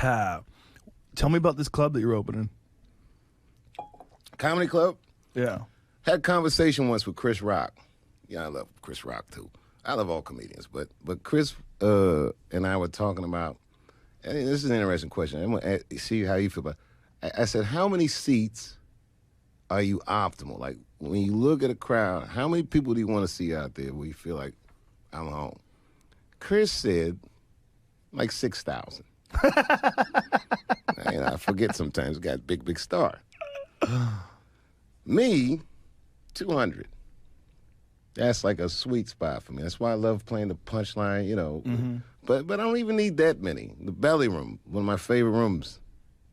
Yeah. Tell me about this club that you're opening. Comedy club? Yeah. Had a conversation once with Chris Rock. Yeah, I love Chris Rock too. I love all comedians, but Chris and I were talking about, and this is an interesting question. I'm going to see how you feel about it. I said, how many seats are you optimal? Like, when you look at a crowd, how many people do you want to see out there where you feel like, I'm home? Chris said, like 6,000. I forget sometimes. Got big star. Me, 200. That's like a sweet spot for me. That's why I love playing the punchline, Mm-hmm. But I don't even need that many. The Belly Room, one of my favorite rooms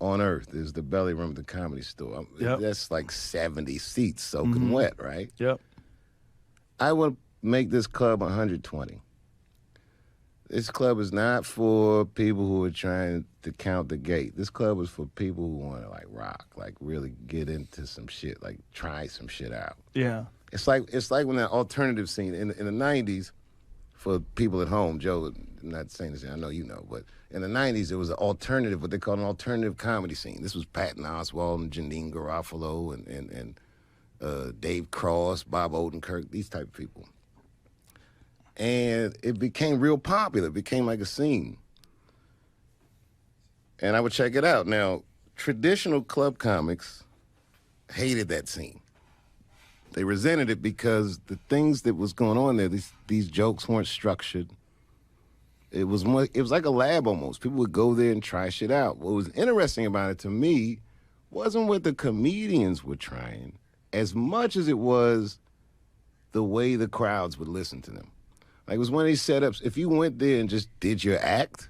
on earth, is the Belly Room at the Comedy Store. Yep. That's like 70 seats soaking wet, right? Yep. I would make this club 120. This club is not for people who are trying to count the gate. This club is for people who want to, like, rock, like, really get into some shit, like, try some shit out. Yeah. It's like when that alternative scene in the 90s, for people at home, Joe, I'm not saying this, I know you know, but in the 90s, there was an alternative, what they call an alternative comedy scene. This was Patton Oswalt and Janine Garofalo and Dave Cross, Bob Odenkirk, these type of people. And it became real popular. It became like a scene. And I would check it out. Now, traditional club comics hated that scene. They resented it because the things that was going on there, these jokes weren't structured. It was like a lab almost. People would go there and try shit out. What was interesting about it to me wasn't what the comedians were trying as much as it was the way the crowds would listen to them. Like, it was one of these setups, if you went there and just did your act,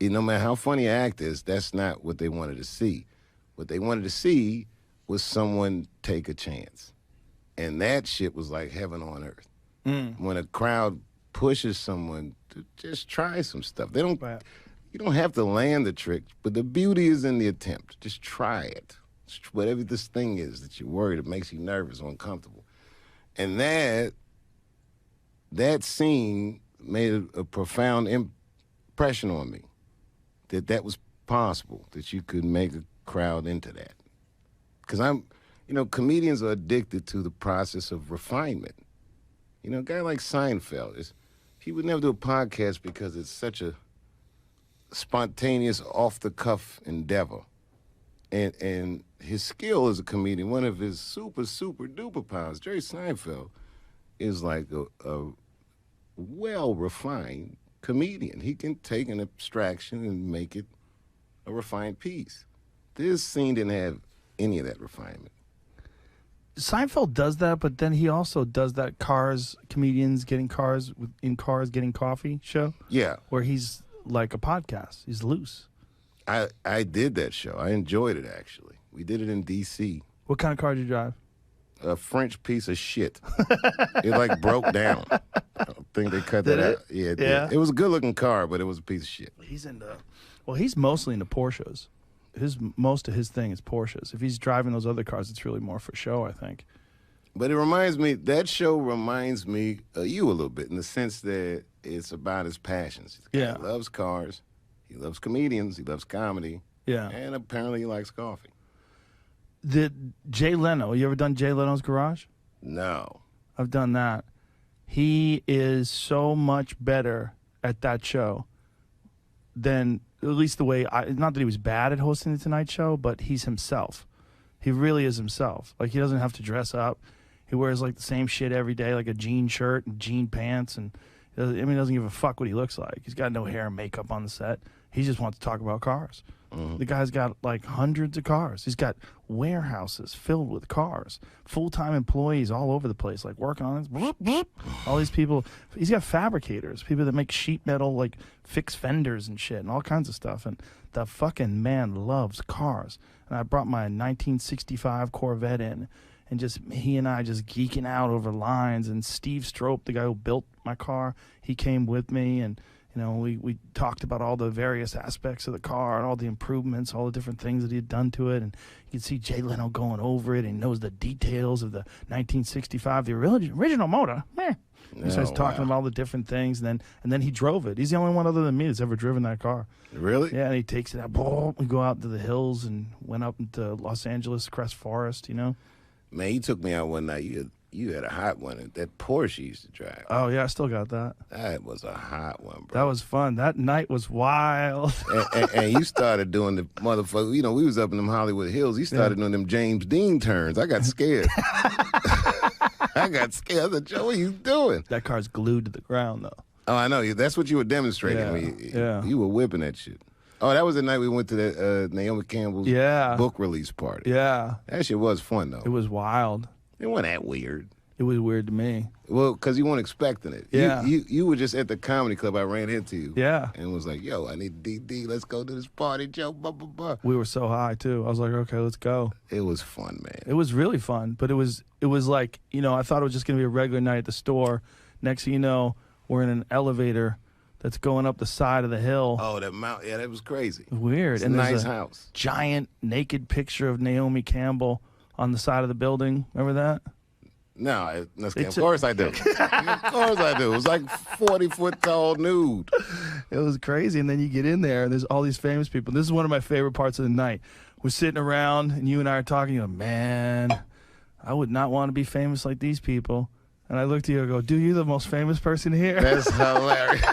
no matter how funny your act is, that's not what they wanted to see. What they wanted to see was someone take a chance. And that shit was like heaven on earth. When a crowd pushes someone to just try some stuff. You don't have to land the trick, but the beauty is in the attempt. Just try it. Whatever this thing is that you're worried, it makes you nervous or uncomfortable. And that scene made a profound impression on me, that was possible, that you could make a crowd into that. Because comedians are addicted to the process of refinement. A guy like Seinfeld, he would never do a podcast because it's such a spontaneous, off-the-cuff endeavor. And his skill as a comedian, one of his super, super duper powers, Jerry Seinfeld, is like a well-refined comedian. He can take an abstraction and make it a refined piece. This scene didn't have any of that refinement. Seinfeld does that, but then he also does that comedians getting getting coffee show. Yeah. Where he's like a podcast. He's loose. I did that show. I enjoyed it, actually. We did it in D.C. What kind of car did you drive? A French piece of shit. It like broke down. I don't think they cut that out. Yeah, it did. It was a good-looking car, but it was a piece of shit. He's mostly into Porsches. Most of his thing is Porsches. If he's driving those other cars, it's really more for show, I think. But that show reminds me of you a little bit in the sense that it's about his passions. He loves cars, he loves comedians, he loves comedy, and apparently he likes coffee. Jay Leno, you ever done Jay Leno's Garage? No. I've done that. He is so much better at that show than, at least the way, not that he was bad at hosting the Tonight Show, but he's himself. He really is himself. Like, he doesn't have to dress up. He wears, like, the same shit every day, like a jean shirt and jean pants, and he doesn't give a fuck what he looks like. He's got no hair and makeup on the set. He just wants to talk about cars. Mm-hmm. The guy's got, like, hundreds of cars. He's got warehouses filled with cars, full-time employees all over the place, like, working on this. All these people. He's got fabricators, people that make sheet metal, like, fix fenders and shit and all kinds of stuff. And the fucking man loves cars. And I brought my 1965 Corvette in, and he and I just geeking out over lines. And Steve Strope, the guy who built my car, he came with me, and we talked about all the various aspects of the car and all the improvements, all the different things that he had done to it. And you can see Jay Leno going over it, and he knows the details of the 1965, the original motor. He starts talking about all the different things, and then he drove it. He's the only one other than me that's ever driven that car. Really? Yeah, and he takes it out. Boom, we go out to the hills and went up into Los Angeles Crest Forest, you know? Man, you took me out one night. You had a hot one. That Porsche you used to drive. Oh, yeah, I still got that. That was a hot one, bro. That was fun. That night was wild. and you started doing the motherfucker. You know, we was up in them Hollywood Hills. You started doing them James Dean turns. I got scared. I got scared. I said, Joe, what are you doing? That car's glued to the ground, though. Oh, I know. That's what you were demonstrating. Yeah. You were whipping that shit. Oh, that was the night we went to that Naomi Campbell's book release party. Yeah. That shit was fun, though. It was wild. It wasn't that weird. It was weird to me. Well, because you weren't expecting it. Yeah. You were just at the comedy club. I ran into you. Yeah. And was like, yo, I need DD. Let's go to this party, Joe. Blah, blah, blah. We were so high, too. I was like, okay, let's go. It was fun, man. It was really fun. But it was like, you know, I thought it was just going to be a regular night at the store. Next thing you know, we're in an elevator that's going up the side of the hill. Oh, that mountain. Yeah, that was crazy. Weird. It's and a there's nice house. Giant naked picture of Naomi Campbell on the side of the building. Remember that? No, of course I do. Of course I do. It was like 40-foot tall nude. It was crazy. And then you get in there, and there's all these famous people. This is one of my favorite parts of the night. We're sitting around, and you and I are talking. You go, man, I would not want to be famous like these people. And I looked at you and go, dude, you're the most famous person here. That's hilarious.